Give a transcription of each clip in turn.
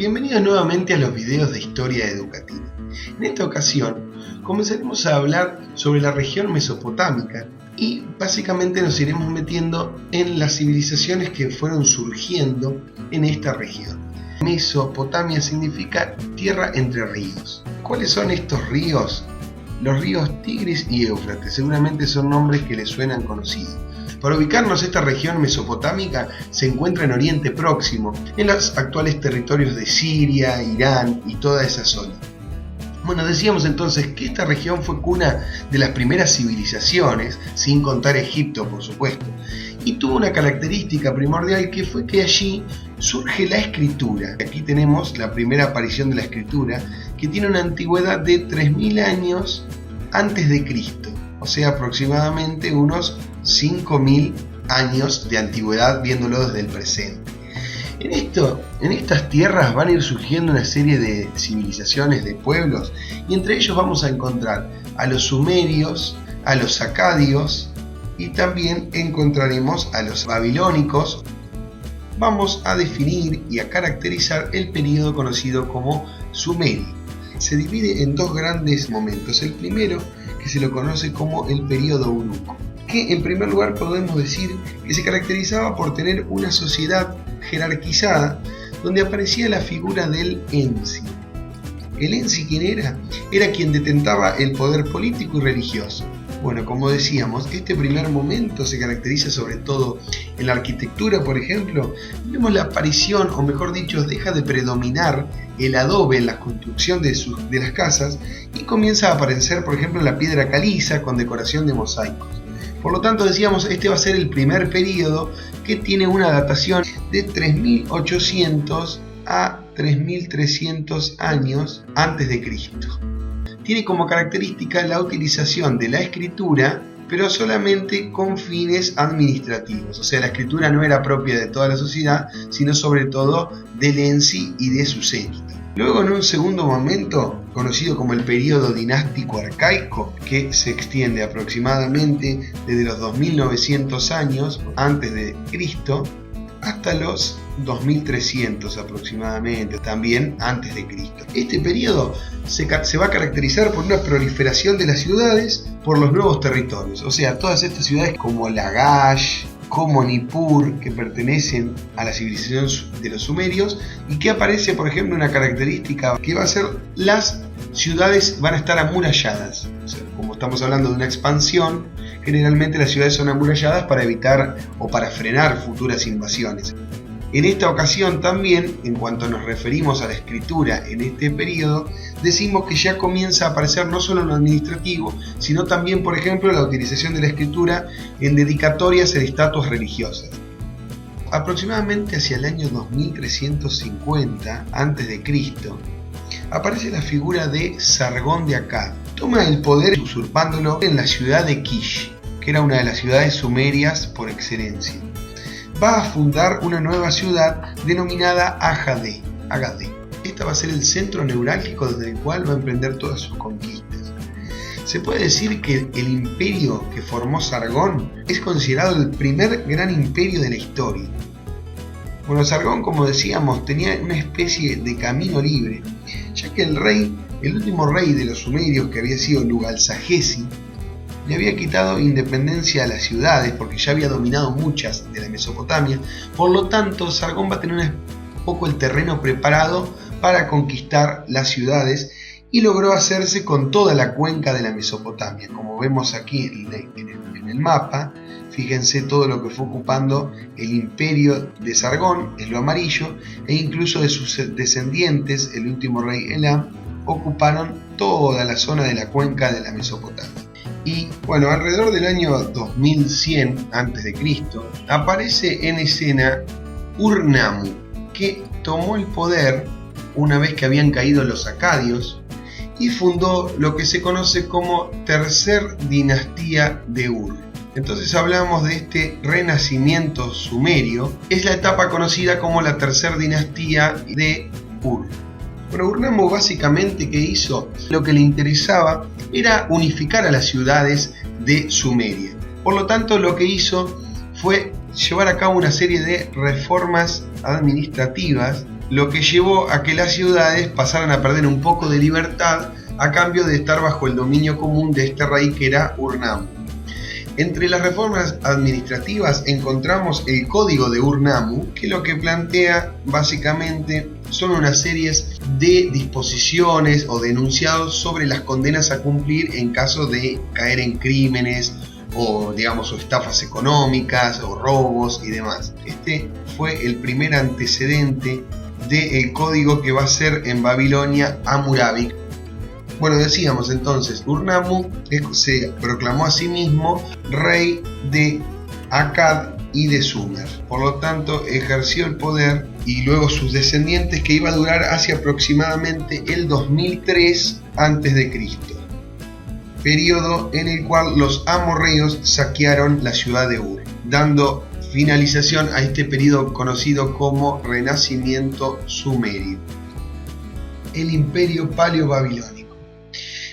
Bienvenidos nuevamente a los videos de historia educativa. En esta ocasión comenzaremos a hablar sobre la región mesopotámica y básicamente nos iremos metiendo en las civilizaciones que fueron surgiendo en esta región. Mesopotamia significa tierra entre ríos. ¿Cuáles son estos ríos? Los ríos Tigris y Éufrates, seguramente son nombres que les suenan conocidos. Para ubicarnos, esta región mesopotámica se encuentra en Oriente Próximo, en los actuales territorios de Siria, Irán y toda esa zona. Bueno, decíamos entonces que esta región fue cuna de las primeras civilizaciones, sin contar Egipto, por supuesto, y tuvo una característica primordial que fue que allí surge la escritura. Aquí tenemos la primera aparición de la escritura, que tiene una antigüedad de 3000 años antes de Cristo, o sea, aproximadamente unos 5000 años de antigüedad viéndolo desde el presente. En estas tierras van a ir surgiendo una serie de civilizaciones, de pueblos, y entre ellos vamos a encontrar a los sumerios, a los acadios y también encontraremos a los babilónicos. Vamos a definir y a caracterizar el periodo conocido como Sumerio. Se divide en dos grandes momentos. El primero, que se lo conoce como el periodo Uruk, que en primer lugar podemos decir que se caracterizaba por tener una sociedad jerarquizada donde aparecía la figura del Ensi. ¿El Ensi quién era? Era quien detentaba el poder político y religioso. Bueno, como decíamos, este primer momento se caracteriza sobre todo en la arquitectura, por ejemplo. Vemos la aparición, o mejor dicho, deja de predominar el adobe en la construcción de las casas y comienza a aparecer, por ejemplo, la piedra caliza con decoración de mosaicos. Por lo tanto, decíamos, este va a ser el primer periodo que tiene una datación de 3800 a 3300 años antes de Cristo. Tiene como característica la utilización de la escritura, pero solamente con fines administrativos. O sea, la escritura no era propia de toda la sociedad, sino sobre todo del Ensi y de su séquito. Luego, en un segundo momento, conocido como el periodo dinástico arcaico, que se extiende aproximadamente desde los 2900 años antes de Cristo hasta los 2300 aproximadamente, también antes de Cristo. Este periodo se va a caracterizar por una proliferación de las ciudades por los nuevos territorios, o sea, todas estas ciudades como Lagash, como Nippur, que pertenecen a la civilización de los sumerios, y que aparece, por ejemplo, una característica que va a ser las ciudades van a estar amuralladas. O sea, como estamos hablando de una expansión, generalmente las ciudades son amuralladas para evitar o para frenar futuras invasiones. En esta ocasión también, en cuanto nos referimos a la escritura en este periodo, decimos que ya comienza a aparecer no solo en lo administrativo, sino también, por ejemplo, la utilización de la escritura en dedicatorias en estatuas religiosas. Aproximadamente hacia el año 2350 a.C., aparece la figura de Sargón de Akkad. Toma el poder usurpándolo en la ciudad de Kish, que era una de las ciudades sumerias por excelencia. Va a fundar una nueva ciudad denominada Agade. Esta va a ser el centro neurálgico desde el cual va a emprender todas sus conquistas. Se puede decir que el imperio que formó Sargón es considerado el primer gran imperio de la historia. Bueno, Sargón, como decíamos, tenía una especie de camino libre, ya que el último rey de los sumerios, que había sido Lugalsagesi, le había quitado independencia a las ciudades porque ya había dominado muchas de la Mesopotamia. Por lo tanto, Sargón va a tener un poco el terreno preparado para conquistar las ciudades y logró hacerse con toda la cuenca de la Mesopotamia. Como vemos aquí en el mapa, fíjense todo lo que fue ocupando el imperio de Sargón, es lo amarillo, e incluso de sus descendientes, el último rey Elam, ocuparon toda la zona de la cuenca de la Mesopotamia. Y bueno, alrededor del año 2100 a.C. aparece en escena Ur-Nammu, que tomó el poder una vez que habían caído los acadios y fundó lo que se conoce como Tercer Dinastía de Ur. Entonces hablamos de este renacimiento sumerio, es la etapa conocida como la Tercer Dinastía de Ur. Bueno, Ur-Nammu básicamente, ¿qué hizo? Lo que le interesaba era unificar a las ciudades de Sumeria. Por lo tanto, lo que hizo fue llevar a cabo una serie de reformas administrativas lo que llevó a que las ciudades pasaran a perder un poco de libertad a cambio de estar bajo el dominio común de este rey que era Ur-Nammu. Entre las reformas administrativas encontramos el Código de Ur-Nammu, que lo que plantea básicamente son una serie de disposiciones o de enunciados sobre las condenas a cumplir en caso de caer en crímenes o digamos o estafas económicas o robos y demás. Este fue el primer antecedente del código que va a ser en Babilonia Hammurabi. Bueno, decíamos entonces, Ur-Nammu se proclamó a sí mismo rey de Akkad y de Sumer. Por lo tanto, ejerció el poder y luego sus descendientes, que iba a durar hacia aproximadamente el 2003 a.C., periodo en el cual los amorreos saquearon la ciudad de Ur, dando finalización a este periodo conocido como Renacimiento Sumerio. El Imperio Paleo-Babilónico.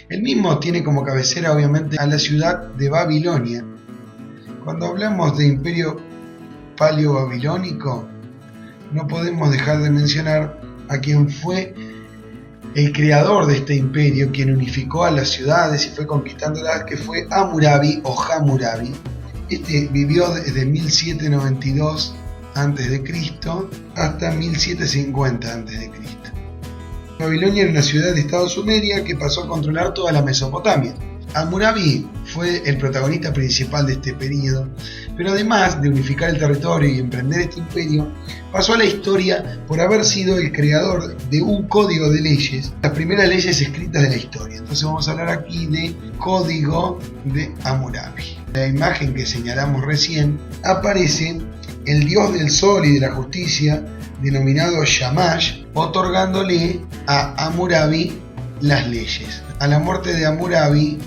El mismo tiene como cabecera obviamente a la ciudad de Babilonia. Cuando hablamos de Imperio Paleo-Babilónico, no podemos dejar de mencionar a quien fue el creador de este imperio, quien unificó a las ciudades y fue conquistándolas, que fue Hammurabi o Hammurabi. Este vivió desde 1792 a.C. hasta 1750 a.C. Babilonia era una ciudad de estado sumeria que pasó a controlar toda la Mesopotamia. Hammurabi fue el protagonista principal de este periodo, pero además de unificar el territorio y emprender este imperio, pasó a la historia por haber sido el creador de un código de leyes, las primeras leyes escritas de la historia. Entonces vamos a hablar aquí de Código de Hammurabi. En la imagen que señalamos recién aparece el dios del sol y de la justicia, denominado Shamash, otorgándole a Hammurabi las leyes. A la muerte de Hammurabi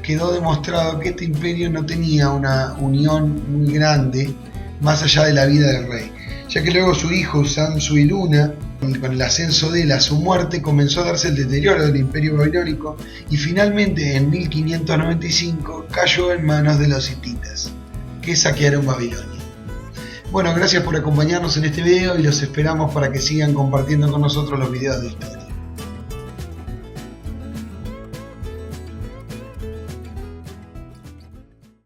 quedó demostrado que este imperio no tenía una unión muy grande más allá de la vida del rey, ya que luego su hijo Samsu-iluna, con el ascenso de él a su muerte, comenzó a darse el deterioro del imperio babilónico y finalmente en 1595 cayó en manos de los hititas, que saquearon Babilonia. Bueno, gracias por acompañarnos en este video y los esperamos para que sigan compartiendo con nosotros los videos de historia.